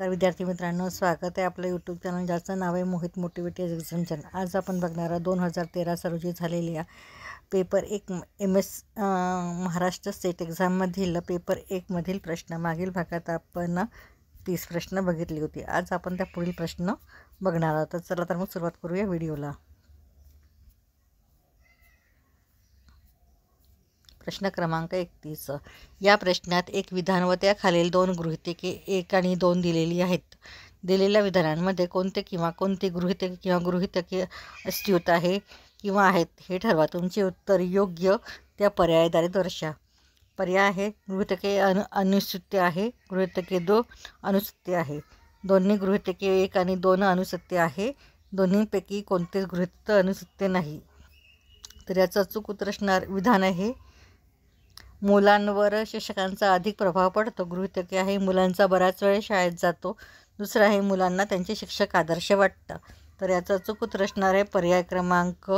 नमस्कार विद्यार्थी मित्रांनो, स्वागत आहे आपलं यूट्यूब चॅनल ज्याचं नाव आहे मोहित मोटिवेटेड एक्झाम चॅनल। आज आपण बघणार 2013 रोजी झालेल्या पेपर 1 MS महाराष्ट्र स्टेट एक्झाममधील पेपर 1 मधील प्रश्न। मागील भागात आपण 30 प्रश्न बघितले होते। आज आपण त्या पुढील प्रश्न बघणार आहोत। तर चला तर मग सुरुवात करूया व्हिडिओला। प्रश्न क्रमांक 31। या प्रश्नात एक विधान व त्याखालील दोन गृहीतके 1 आणि 2 दिलेली आहेत। दिलेल्या विधानांमध्ये कोणते किंवा कोणती गृहीतके किंवा गृहीतके अस्तित्वात आहे किंवा आहेत हे ठरवा। तुमचे उत्तर योग्य त्या पर्यायाद्वारे दर्शवा। पर्याय आहे गृहीतके अनुसत्य आहे, गृहीतके 2 अनुसत्य आहे, दोन्ही गृहीतके 1 आणि 2 अनुसत्य आहे, दोन्हीपैकी कोणतेच गृहीतक अनुसत्य नाही। तर याचं अचूक उत्तर असणार विधान आहे मुलांवर शिक्षकांचा अधिक प्रभाव पडतो। गृहीतके आहे मुलांचा बराच वेळ शाळेत जातो। दुसरं आहे मुलांना त्यांचे शिक्षक आदर्श वाटतात। तर याचं अचूक उत्तर असणार आहे पर्याय क्रमांक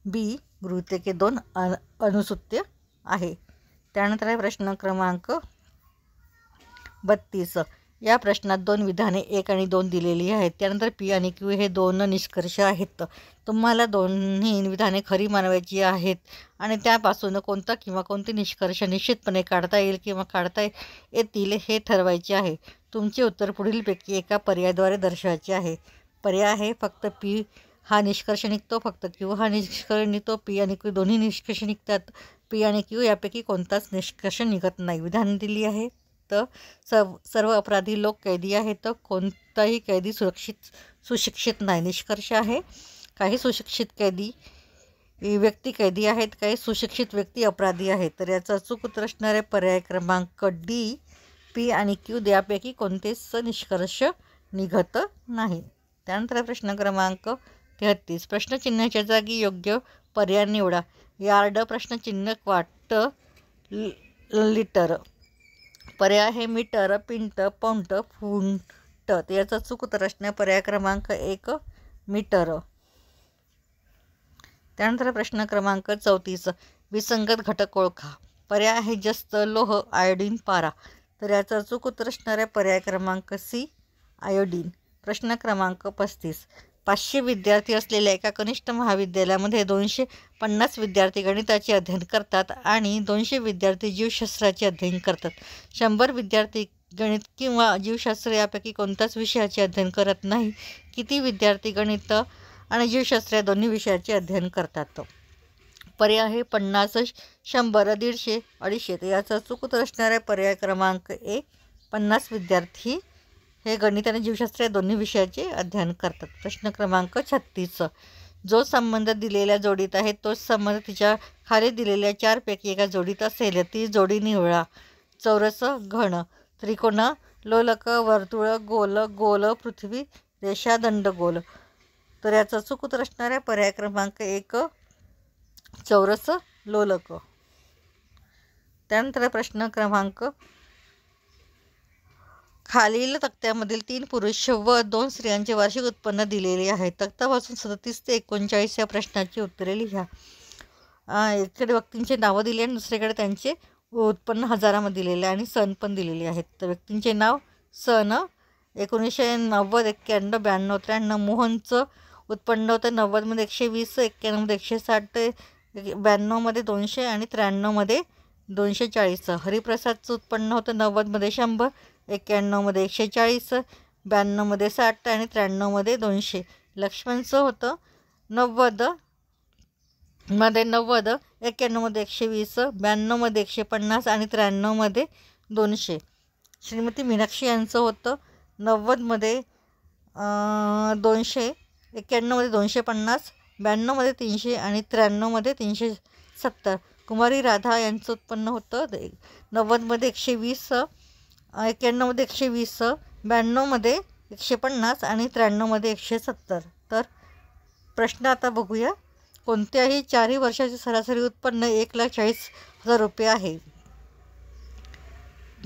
बी, गृहीतके 2 अनुसत्य आहे। त्यानंतर आहे प्रश्न क्रमांक 32। या प्रश्नात 2 विधाने 1 आणि 2 दिलेली आहेत। त्यानंतर P आणि Q हे 2 निष्कर्ष आहेत। तुम्हाला दोन्ही विधाने खरी मानवायची आहेत आणि त्यापासून कोणता किंवा कोणते निष्कर्ष निश्चितपणे काढता येईल किंवा काढता येतील हे ठरवायचे आहे। तुमचे उत्तर पुढीलपैकी एका पर्यायाद्वारे दर्शवायचे आहे। पर्याय आहे फक्त P हा निष्कर्ष निघतो, फक्त Q हा निष्कर्ष निघतो, P आणि Q दोन्ही निष्कर्ष निघतात, P आणि Q यापैकी कोणताच निष्कर्ष निघत नाही। विधान दिली आहे तर सर्व अपराधी लोक कैदी आहेत, तर कोणताही कैदी सुशिक्षित नाही। निष्कर्ष आहे काही सुशिक्षित कैदी व्यक्ती कैदी आहेत, काही सुशिक्षित व्यक्ती अपराधी आहेत। तर याचं अचूक उत्तर असणार आहे पर्याय क्रमांक डी, P आणि Q यापैकी कोणतेच निष्कर्ष निघत नाही। त्यानंतर प्रश्न क्रमांक 33। प्रश्नचिन्हाच्या जागी योग्य पर्याय निवडा। यार्ड प्रश्नचिन्ह, क्वार्ट, लिटर। पर्याय आहे मीटर, पिंट, पौंट, फुंट। तर याचा अचूक उत्तर असणार पर्याय क्रमांक 1 मीटर। त्यानंतर प्रश्न क्रमांक 34। विसंगत घटक ओळखा। पर्याय आहे जस्त, लोह, आयोडीन, पारा। तर याचा अचूक उत्तर असणार आहे पर्याय क्रमांक सी, आयोडीन। प्रश्न क्रमांक 35। 500 विद्यार्थी असलेल्या एका कनिष्ठ महाविद्यालयामध्ये 250 विद्यार्थी गणिताचे अध्ययन करतात आणि 200 विद्यार्थी जीवशास्त्राचे अध्ययन करतात। 100 विद्यार्थी गणित किंवा जीवशास्त्र यापैकी कोणत्याच विषयाचे अध्ययन करत नाही। किती विद्यार्थी गणित आणि जीवशास्त्र या दोन्ही विषयाचे अध्ययन करतात? पर्याय आहे 50, 100, 150, 250। तर याचा अचूक उत्तर असणार आहे पर्याय क्रमांक ए, 50 विद्यार्थी हे गणित आणि जीवशास्त्र या दोन्ही विषयाचे अध्ययन करतात। प्रश्न क्रमांक 36। जो संबंध दिलेल्या जोडीत आहे तोच संबंध तिच्या खाली दिलेल्या 4 पैकी एका जोडीत असेल। ती जोडी निवडा। चौरस, घन, त्रिकोण, लोलक, वर्तुळ, गोल, गोल, पृथ्वी, रेषा, दंडगोल। तर याचं अचूक उत्तर असणार आहे पर्याय क्रमांक 1 चौरस, लोलक। त्यानंतर प्रश्न क्रमांक खालील तक्त्यामधील 3 पुरुष व 2 स्त्रियांचे वार्षिक उत्पन्न दिलेले आहे। तक्त्यापासून 37 ते 39 या प्रश्नाची उत्तरे लिहा। इकडे व्यक्तींचे नावं दिले आणि दुसरीकडे त्यांचे उत्पन्न हजारामध्ये दिलेले आणि सण पण दिलेले आहेत। तर व्यक्तींचे नाव सन 1990, 91, 92, 93। मोहनचं उत्पन्न होतं 90मध्ये 120, 91मध्ये 160, 92मध्ये 200 आणि 93मध्ये 240। हरिप्रसादचं उत्पन्न होतं 90मध्ये 100, 91मध्ये 140, 92मध्ये 60 आणि 93मध्ये 200। लक्ष्मणचं होतं 90मध्ये 90, 91मध्ये 120, 92मध्ये 150 आणि 93मध्ये 200। श्रीमती मीनाक्षी यांचं होतं 90मध्ये 200, 91मध्ये 250, 92मध्ये 300 आणि 93मध्ये 370। कुमारी राधा यांचं उत्पन्न होतं 90मध्ये 120, 91मध्ये 120, 92मध्ये 150 आणि 93मध्ये 170। तर प्रश्न आता बघूया। कोणत्याही 4 वर्षाचे सरासरी उत्पन्न 1,40,000 रुपये आहे।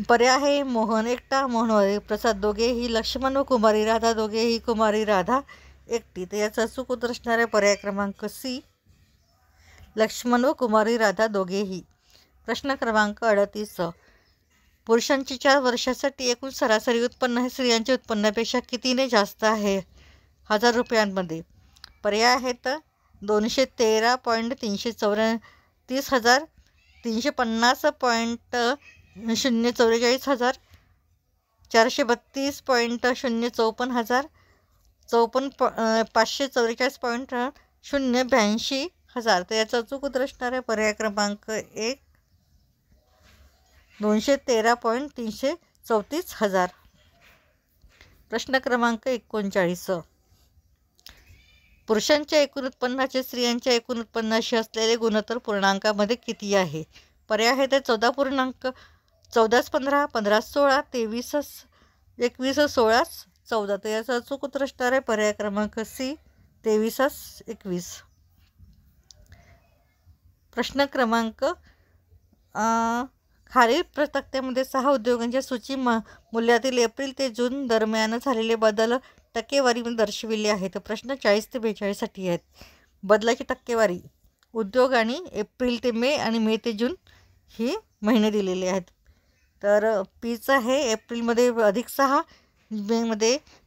पर्याय आहे मोहन एकटा, मोहन हरिप्रसाद दोघेही, लक्ष्मण व कुमारी राधा दोघेही, कुमारी राधा एकटी। तर याचा अचूक उत्तर असणार आहे पर्याय क्रमांक सी, लक्ष्मण व कुमारी राधा दोघेही। प्रश्न क्रमांक 38। पुरुषांची 4 वर्षासाठी एकूण सरासरी उत्पन्न हे स्त्रियांच्या उत्पन्नापेक्षा कितीने जास्त आहे 1000 रुपयांमध्ये? पर्याय आहेत 213.334 350.044 432.054 544.082 तर याचा अचूक उत्तर असणार आहे पर्याय क्रमांक 1 213.334,000. प्रश्न क्रमांक 39. पुरुषांच्या एकूण उत्पन्नाचे स्त्रियांच्या एकूण उत्पन्नाशी असलेले गुणोत्तर पूर्णांकामध्ये किती आहे? पर्याय आहे ते 14.15 15-16 23-21-16-14 तर याचा अचूक उत्तर असणार आहे पर्याय क्रमांक सी 23-21. प्रश्न क्रमांक खालील तक्त्यामध्ये 6 उद्योगांच्या सूची मूल्यातील एप्रिल ते जून दरम्यान झालेले बदल टक्केवारीमध्ये दर्शविले आहेत. प्रश्न 40 ते 42 साठी आहेत. बदलाची टक्केवारी उद्योग आणि एप्रिल ते मे आणि मे ते जून ही महिने दिलेले आहेत. तर पीचं आहे एप्रिलमध्ये +6,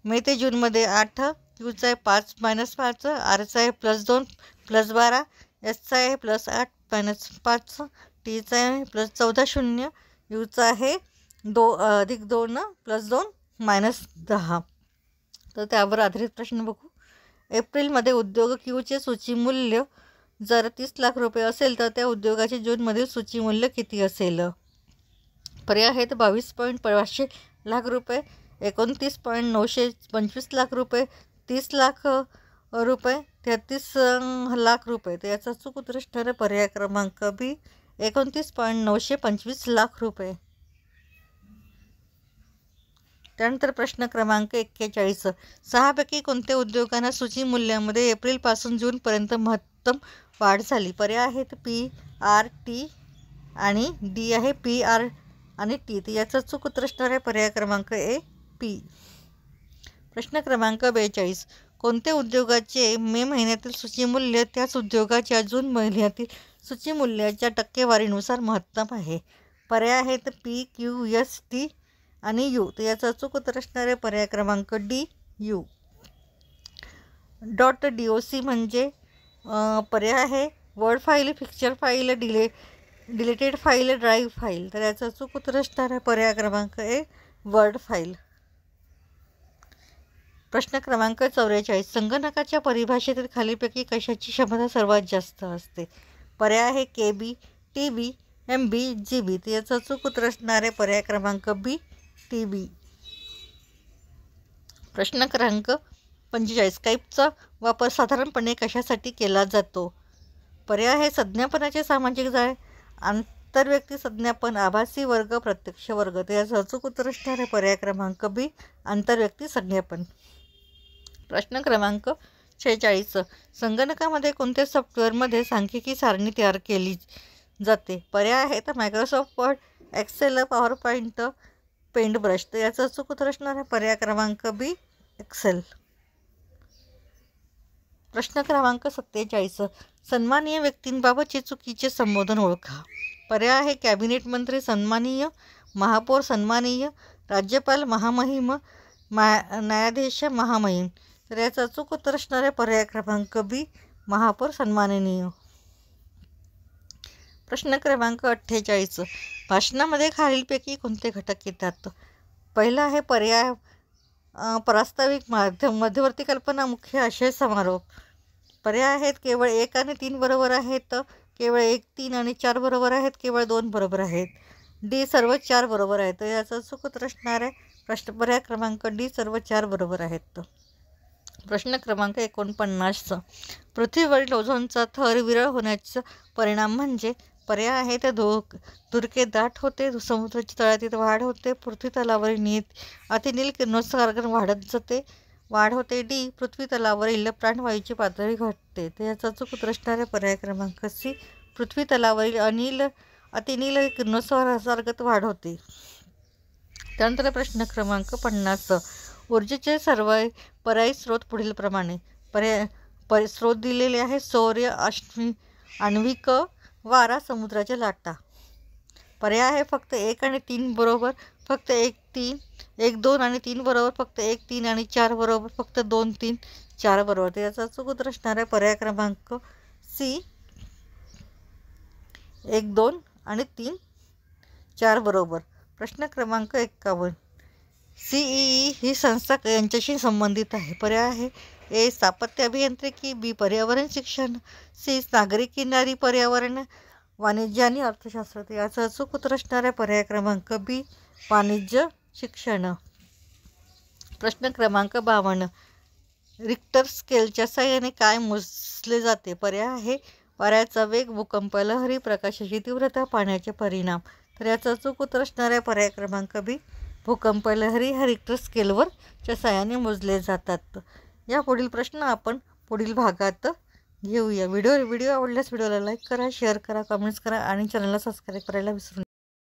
मे ते जूनमध्ये 8, क्यूचा आहे 5-5, आरचा आहे +2 +12, एसचा आहे +8 -5, टीचा आहे +14 0, यूचा आहे +2 -10. तर त्यावर आधारित प्रश्न बघू. एप्रिलमध्ये उद्योग क्यूचे सूची मूल्य जर 30 लाख रुपये असेल तर त्या उद्योगाचे जूनमधील सूची मूल्य किती असेल? पर्याय आहेत 22.5 लाख रुपये, 29.925 लाख रुपये, 30 लाख रुपये, 33 लाख रुपये. तर याचा अचूक उत्तर असणार आहे पर्याय क्रमांक बी 29.925 लाख रुपये. त्यानंतर प्रश्न क्रमांक 41. 6 पैकी कोणत्या उद्योगांना सूची मूल्यामध्ये एप्रिलपासून जूनपर्यंत महत्तम वाढ झाली? पर्याय आहेत पी, आर, टी आणि डी आहे पी, आर आणि टी. तर याचा अचूक उत्तर असणार आहे पर्याय क्रमांक ए पी. प्रश्न क्रमांक 42. कोणत्या उद्योगाचे मे महिन्यातील सूची मूल्य त्याच उद्योगाच्या जून महिन्यातील सूची मूल्याच्या टक्केवारीनुसार महत्तम आहे? पर्याय आहेत पी, क्यू, एस, टी आणि यू. तर याचा अचूक उत्तर असणार आहे पर्याय क्रमांक डी यू. .doc म्हणजे पर्याय आहे word file, picture file, deleted file, drive file. तर याचा अचूक उत्तर असणार आहे पर्याय क्रमांक ए वर्ड फाईल. प्रश्न क्रमांक 44. संगणकाच्या परिभाषेतील खालीपैकी कशाची क्षमता सर्वात जास्त असते? पर्याय आहे के बी, टी बी, एम बी, जी बी. तर याचा अचूक उत्तर असणार आहे पर्याय क्रमांक बी टी बी. प्रश्न क्रमांक 45. स्काईपचा वापर साधारणपणे कशासाठी केला जातो? पर्याय आहे संज्ञापनाचे सामाजिक जाळे, आंतरव्यक्ती संज्ञापन, आभासी वर्ग, प्रत्यक्ष वर्ग. तर याचं अचूक उत्तर असणार आहे पर्याय क्रमांक बी आंतरव्यक्ती संज्ञापन. प्रश्न क्रमांक 46. संगणकामध्ये कोणत्या सॉफ्टवेअरमध्ये सांख्यिकी सारणी तयार केली जाते? पर्याय आहेत Microsoft Word, Excel, PowerPoint, Paintbrush. तर याचं अचूक उत्तर असणार आहे पर्याय क्रमांक बी एक्सेल. प्रश्न क्रमांक 47. सन्माननीय व्यक्तींबाबतचे चुकीचे संबोधन ओळखा. पर्याय आहे कॅबिनेट मंत्री सन्माननीय, महापौर सन्माननीय, राज्यपाल महामहिम, न्यायाधीश महामहिम. तर याचं अचूक उत्तर असणार आहे पर्याय क्रमांक बी महापौर सन्माननीय. प्रश्न क्रमांक 48. भाषणामध्ये खालीलपैकी कोणते घटक येतात? पहिला आहे पर्याय प्रास्ताविक, मध्यवर्ती कल्पना, मुख्य आशय, समारोप. पर्याय आहेत केवळ 1 आणि 3 बरोबर आहेत, केवळ 1, 3 आणि 4 बरोबर आहेत, केवळ 2 बरोबर आहेत, डी सर्व 4 बरोबर आहेत. तर याचा अचूक उत्तर असणार आहे पर्याय क्रमांक डी सर्व 4 बरोबर आहेत. प्रश्न क्रमांक 49. पृथ्वीवरील ओझोनचा थर विरळ होण्याचा परिणाम म्हणजे? पर्याय आहेत धुरके दाट होते, समुद्राची तळातील वाढ होते, पृथ्वी तलावरील अतिनील किरणोत्सर्ग वाढ होते, डी पृथ्वी तलावरील प्राणवायूची पातळी घटते. तर याचा अचूक उत्तर असणार आहे पर्याय क्रमांक सी पृथ्वी तलावरील अतिनील किरणोत्सर्गात वाढ होते. त्यानंतर प्रश्न क्रमांक 50. ऊर्जेचे सर्व पर्यायी स्रोत पुढील प्रमाणे. स्रोत दिलेले आहे सौर्य, आण्विक, वारा, समुद्राच्या लाटा. पर्याय आहे फक्त 1 आणि 3 बरोबर फक्त 1 3 1 2 आणि 3 बरोबर फक्त 1 3 आणि 4 बरोबर फक्त 2 3 4 बरोबर. तर याचा अचूक उत्तर असणार आहे पर्याय क्रमांक सी 1 2 आणि 3 4 बरोबर. प्रश्न क्रमांक 51. CEE ही संस्था यांच्याशी संबंधित आहे. पर्याय आहे ए स्थापत्य अभियांत्रिकी, बी पर्यावरण शिक्षण, सी नागरी किनारी पर्यावरण वाणिज्य आणि अर्थशास्त्र. याचं अचूक उत्तर असणार आहे पर्याय क्रमांक बी वाणिज्य शिक्षण. प्रश्न क्रमांक 52. रिक्टर स्केलच्या साहाय्याने काय मोजले जाते? पर्याय आहे वाऱ्याचा वेग, भूकंप लहरी, प्रकाशाची तीव्रता, पाण्याचे परिणाम. तर याचं अचूक उत्तर असणार आहे पर्याय क्रमांक बी भूकंप लहरी ह्या रिक्टर स्केलवर च्या साहाय्याने मोजले जातात. या पुढील प्रश्न आपण पुढील भागात घेऊया. व्हिडिओ आवडल्यास व्हिडिओला लाईक करा, शेअर करा, कमेंट्स करा आणि चॅनलला सबस्क्राईब करायला विसरू नका.